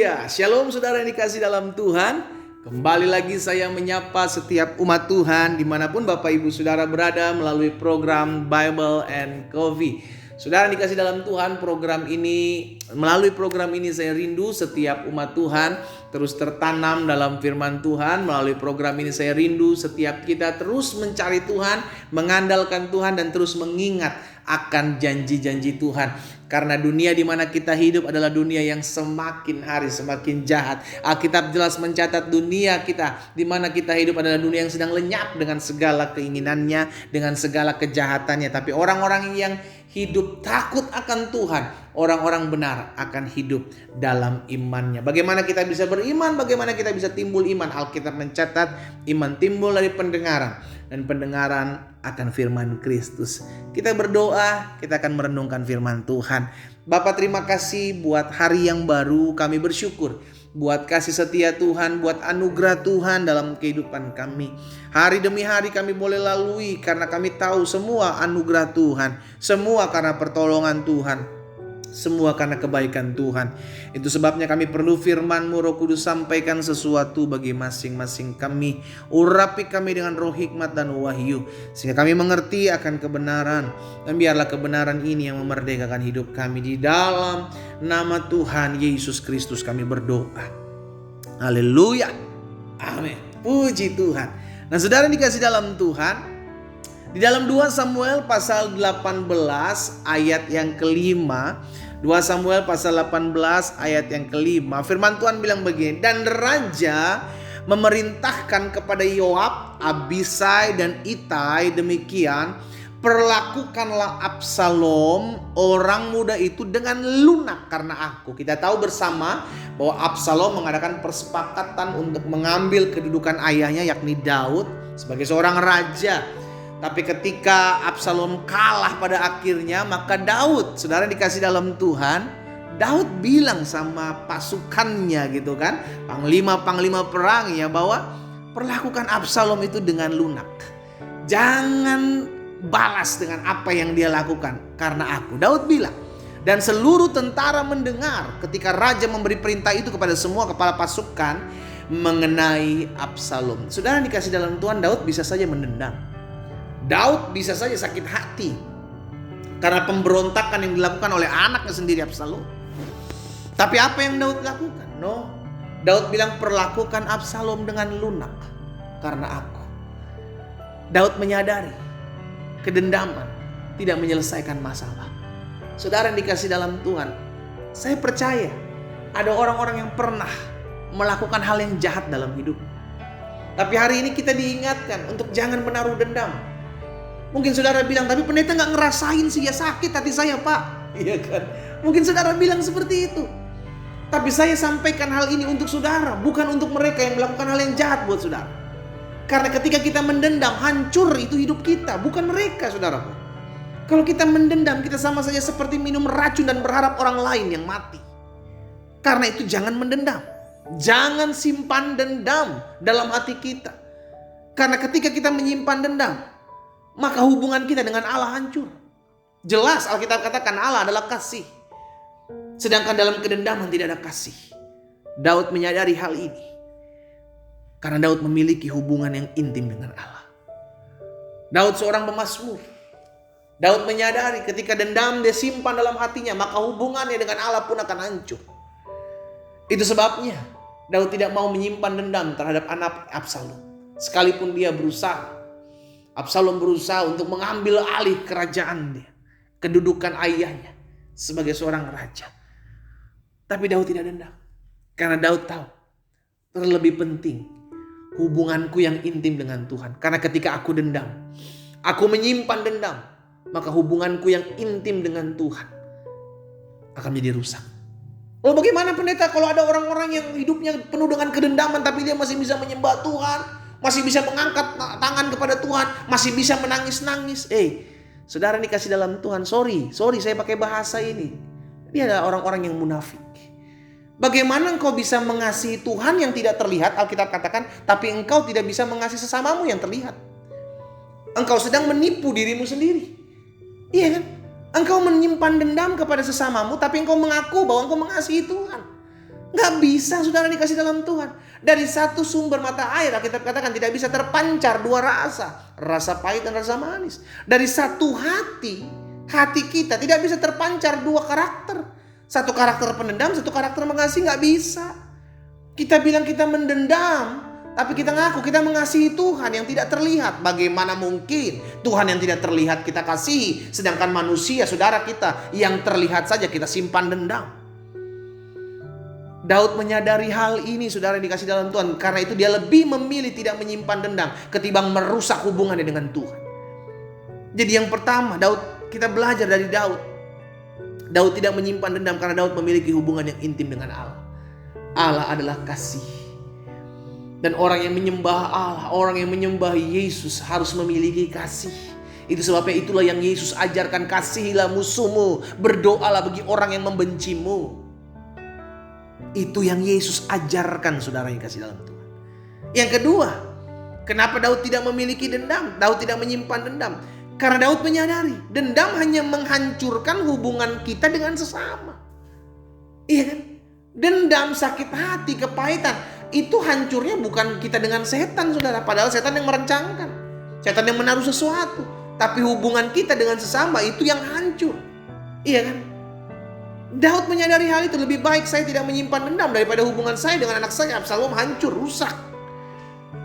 Haleluya. Shalom saudara yang dikasih dalam Tuhan. Kembali lagi saya menyapa setiap umat Tuhan dimanapun Bapak Ibu Saudara berada melalui program Bible and Coffee. Saudara yang dikasih dalam Tuhan, melalui program ini saya rindu setiap umat Tuhan terus tertanam dalam firman Tuhan. Melalui program ini saya rindu setiap kita terus mencari Tuhan, mengandalkan Tuhan dan terus mengingat akan janji-janji Tuhan. Karena dunia di mana kita hidup adalah dunia yang semakin hari semakin jahat. Alkitab jelas mencatat dunia kita di mana kita hidup adalah dunia yang sedang lenyap dengan segala keinginannya, dengan segala kejahatannya. Tapi orang-orang yang hidup takut akan Tuhan, orang-orang benar akan hidup dalam imannya. Bagaimana kita bisa beriman? Bagaimana kita bisa timbul iman? Alkitab mencatat iman timbul dari pendengaran, dan pendengaran akan firman Kristus. Kita berdoa, kita akan merenungkan firman Tuhan. Bapak, terima kasih buat hari yang baru. Kami bersyukur buat kasih setia Tuhan, buat anugerah Tuhan dalam kehidupan kami. Hari demi hari kami boleh lalui karena kami tahu semua anugerah Tuhan, semua karena pertolongan Tuhan, semua karena kebaikan Tuhan. Itu sebabnya kami perlu firman-Mu, Roh Kudus, sampaikan sesuatu bagi masing-masing kami. Urapi kami dengan roh hikmat dan wahyu, sehingga kami mengerti akan kebenaran. Dan biarlah kebenaran ini yang memerdekakan hidup kami. Di dalam nama Tuhan Yesus Kristus kami berdoa. Haleluya. Amin. Puji Tuhan. Nah, saudara dikasih dalam Tuhan, di dalam 2 Samuel pasal 18 ayat yang kelima, 2 Samuel pasal 18 ayat yang kelima, firman Tuhan bilang begini, dan raja memerintahkan kepada Yoab, Abisai dan Itai demikian, perlakukanlah Absalom orang muda itu dengan lunak karena aku. Kita tahu bersama bahwa Absalom mengadakan persepakatan untuk mengambil kedudukan ayahnya yakni Daud sebagai seorang raja. Tapi ketika Absalom kalah pada akhirnya, maka Daud, saudara dikasih dalam Tuhan, Daud bilang sama pasukannya gitu kan, panglima-panglima perangnya, bahwa perlakukan Absalom itu dengan lunak. Jangan balas dengan apa yang dia lakukan karena aku. Daud bilang, dan seluruh tentara mendengar ketika raja memberi perintah itu kepada semua kepala pasukan mengenai Absalom. Saudara dikasih dalam Tuhan, Daud bisa saja mendendam. Daud bisa saja sakit hati karena pemberontakan yang dilakukan oleh anaknya sendiri Absalom. Tapi apa yang Daud lakukan? No, Daud bilang perlakukan Absalom dengan lunak karena aku. Daud menyadari kedendaman tidak menyelesaikan masalah. Saudara yang dikasih dalam Tuhan, saya percaya ada orang-orang yang pernah melakukan hal yang jahat dalam hidup. Tapi hari ini kita diingatkan untuk jangan menaruh dendam. Mungkin saudara bilang, tapi pendeta gak ngerasain sih, ya sakit hati saya pak. Iya kan? Mungkin saudara bilang seperti itu. Tapi saya sampaikan hal ini untuk saudara, bukan untuk mereka yang melakukan hal yang jahat buat saudara. Karena ketika kita mendendam, hancur itu hidup kita, bukan mereka saudaraku. Kalau kita mendendam, kita sama saja seperti minum racun dan berharap orang lain yang mati. Karena itu jangan mendendam. Jangan simpan dendam dalam hati kita. Karena ketika kita menyimpan dendam, maka hubungan kita dengan Allah hancur. Jelas Alkitab katakan Allah adalah kasih, sedangkan dalam kedendaman tidak ada kasih. Daud menyadari hal ini karena Daud memiliki hubungan yang intim dengan Allah. Daud seorang pemazmur. Daud menyadari ketika dendam dia simpan dalam hatinya, maka hubungannya dengan Allah pun akan hancur. Itu sebabnya Daud tidak mau menyimpan dendam terhadap anak Absalom. Sekalipun dia berusaha, Absalom berusaha untuk mengambil alih kerajaan dia, kedudukan ayahnya sebagai seorang raja. Tapi Daud tidak dendam. Karena Daud tahu terlebih penting hubunganku yang intim dengan Tuhan. Karena ketika aku dendam, aku menyimpan dendam, maka hubunganku yang intim dengan Tuhan akan menjadi rusak. Lalu bagaimana pendeta kalau ada orang-orang yang hidupnya penuh dengan kedendaman tapi dia masih bisa menyembah Tuhan, masih bisa mengangkat tangan kepada Tuhan, masih bisa menangis-nangis? Saudara dikasih dalam Tuhan, sorry saya pakai bahasa ini. Dia adalah orang-orang yang munafik. Bagaimana engkau bisa mengasihi Tuhan yang tidak terlihat, Alkitab katakan, tapi engkau tidak bisa mengasihi sesamamu yang terlihat. Engkau sedang menipu dirimu sendiri. Iya kan? Engkau menyimpan dendam kepada sesamamu, tapi engkau mengaku bahwa engkau mengasihi Tuhan. Gak bisa, saudara dikasih dalam Tuhan. Dari satu sumber mata air, Alkitab katakan tidak bisa terpancar dua rasa. Rasa pahit dan rasa manis. Dari satu hati kita tidak bisa terpancar dua karakter. Satu karakter pendendam, satu karakter mengasihi, gak bisa. Kita bilang kita mendendam, tapi kita ngaku kita mengasihi Tuhan yang tidak terlihat. Bagaimana mungkin Tuhan yang tidak terlihat kita kasihi, sedangkan manusia saudara kita yang terlihat saja kita simpan dendam. Daud menyadari hal ini, saudara yang dikasih dalam Tuhan. Karena itu dia lebih memilih tidak menyimpan dendam ketimbang merusak hubungannya dengan Tuhan. Jadi yang pertama, kita belajar dari Daud. Daud tidak menyimpan dendam karena Daud memiliki hubungan yang intim dengan Allah. Allah adalah kasih. Dan orang yang menyembah Allah, orang yang menyembah Yesus harus memiliki kasih. Itu sebabnya itulah yang Yesus ajarkan, kasihilah musuhmu, berdoalah bagi orang yang membencimu. Itu yang Yesus ajarkan, saudara yang kasih dalam Tuhan. Yang kedua, kenapa Daud tidak memiliki dendam? Daud tidak menyimpan dendam. Karena Daud menyadari dendam hanya menghancurkan hubungan kita dengan sesama. Iya kan? Dendam, sakit hati, kepahitan, itu hancurnya bukan kita dengan setan, saudara. Padahal setan yang merencangkan, setan yang menaruh sesuatu. Tapi hubungan kita dengan sesama itu yang hancur. Iya kan? Daud menyadari hal itu. Lebih baik saya tidak menyimpan dendam daripada hubungan saya dengan anak saya Absalom hancur, rusak.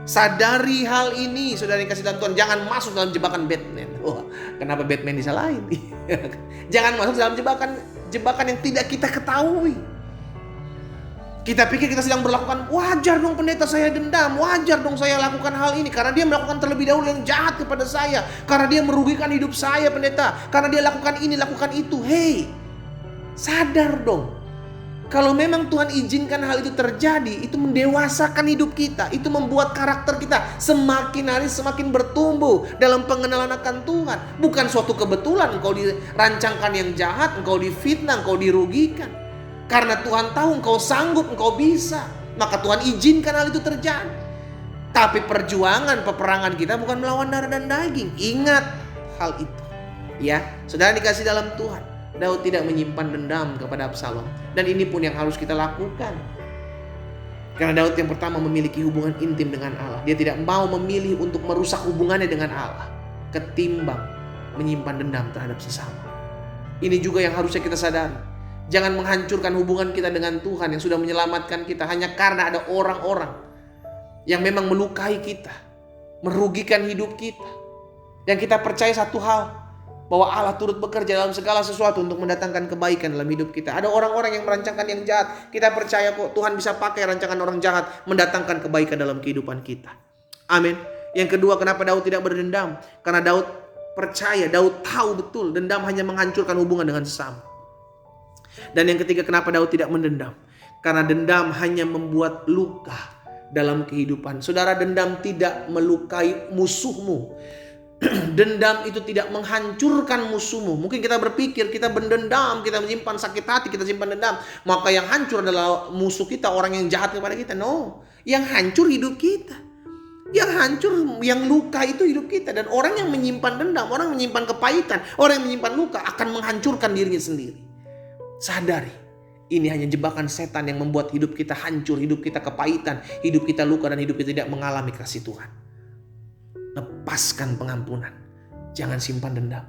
Sadari hal ini, saudara yang kasih dalam Tuhan. Jangan masuk dalam jebakan Batman. Wah, kenapa Batman disalahin? Jangan masuk dalam jebakan yang tidak kita ketahui. Kita pikir kita sedang berlakukan, wajar dong pendeta saya dendam, wajar dong saya lakukan hal ini karena dia melakukan terlebih dahulu yang jahat kepada saya, karena dia merugikan hidup saya pendeta, karena dia lakukan ini, lakukan itu. Hei, sadar dong. Kalau memang Tuhan izinkan hal itu terjadi, itu mendewasakan hidup kita, itu membuat karakter kita semakin hari semakin bertumbuh dalam pengenalan akan Tuhan. Bukan suatu kebetulan engkau dirancangkan yang jahat, engkau difitnah, engkau dirugikan. Karena Tuhan tahu engkau sanggup, engkau bisa, maka Tuhan izinkan hal itu terjadi. Tapi perjuangan, peperangan kita bukan melawan darah dan daging. Ingat hal itu. Ya, saudara dikasih dalam Tuhan. Daud tidak menyimpan dendam kepada Absalom. Dan ini pun yang harus kita lakukan. Karena Daud yang pertama memiliki hubungan intim dengan Allah. Dia tidak mau memilih untuk merusak hubungannya dengan Allah ketimbang menyimpan dendam terhadap sesama. Ini juga yang harusnya kita sadari. Jangan menghancurkan hubungan kita dengan Tuhan yang sudah menyelamatkan kita hanya karena ada orang-orang yang memang melukai kita, merugikan hidup kita. Yang kita percaya satu hal, bahwa Allah turut bekerja dalam segala sesuatu untuk mendatangkan kebaikan dalam hidup kita. Ada orang-orang yang merancangkan yang jahat. Kita percaya kok Tuhan bisa pakai rancangan orang jahat mendatangkan kebaikan dalam kehidupan kita. Amin. Yang kedua, kenapa Daud tidak berdendam? Karena Daud percaya, Daud tahu betul dendam hanya menghancurkan hubungan dengan sesama. Dan yang ketiga, kenapa Daud tidak mendendam? Karena dendam hanya membuat luka dalam kehidupan. Saudara, dendam tidak melukai musuhmu. Dendam itu tidak menghancurkan musuhmu. Mungkin kita berpikir kita berdendam, kita menyimpan sakit hati, kita simpan dendam, maka yang hancur adalah musuh kita, orang yang jahat kepada kita. No, yang hancur hidup kita. Yang hancur, yang luka itu hidup kita. Dan orang yang menyimpan dendam, orang yang menyimpan kepahitan, orang yang menyimpan luka akan menghancurkan dirinya sendiri. Sadari, ini hanya jebakan setan yang membuat hidup kita hancur, hidup kita kepahitan, hidup kita luka, dan hidup kita tidak mengalami kasih Tuhan. Lepaskan pengampunan. Jangan simpan dendam.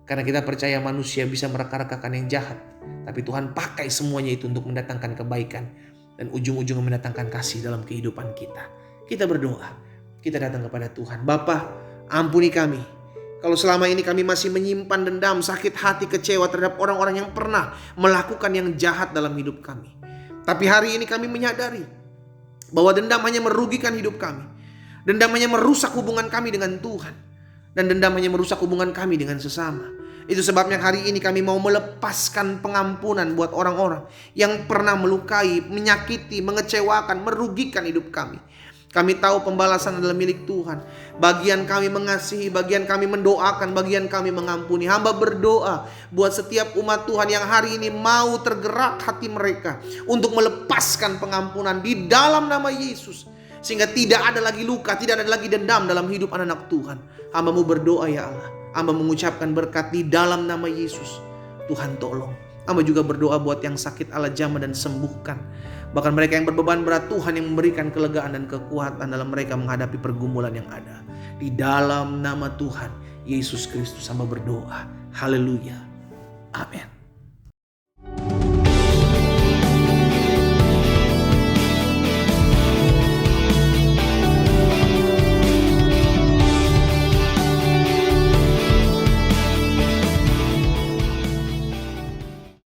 Karena kita percaya manusia bisa mereka-rekakan yang jahat. Tapi Tuhan pakai semuanya itu untuk mendatangkan kebaikan. Dan ujung-ujungnya mendatangkan kasih dalam kehidupan kita. Kita berdoa. Kita datang kepada Tuhan. Bapa, ampuni kami. Kalau selama ini kami masih menyimpan dendam, sakit hati, kecewa terhadap orang-orang yang pernah melakukan yang jahat dalam hidup kami. Tapi hari ini kami menyadari bahwa dendam hanya merugikan hidup kami. Dendam hanya merusak hubungan kami dengan Tuhan. Dan dendam hanya merusak hubungan kami dengan sesama. Itu sebabnya hari ini kami mau melepaskan pengampunan buat orang-orang yang pernah melukai, menyakiti, mengecewakan, merugikan hidup kami. Kami tahu pembalasan adalah milik Tuhan. Bagian kami mengasihi, bagian kami mendoakan, bagian kami mengampuni. Hamba berdoa buat setiap umat Tuhan yang hari ini mau tergerak hati mereka untuk melepaskan pengampunan di dalam nama Yesus. Sehingga tidak ada lagi luka, tidak ada lagi dendam dalam hidup anak-anak Tuhan. Hamba-Mu berdoa ya Allah. Hamba mengucapkan berkat di dalam nama Yesus. Tuhan tolong. Hamba juga berdoa buat yang sakit, Allah jamah dan sembuhkan. Bahkan mereka yang berbeban berat, Tuhan yang memberikan kelegaan dan kekuatan dalam mereka menghadapi pergumulan yang ada. Di dalam nama Tuhan Yesus Kristus hamba berdoa. Haleluya. Amin.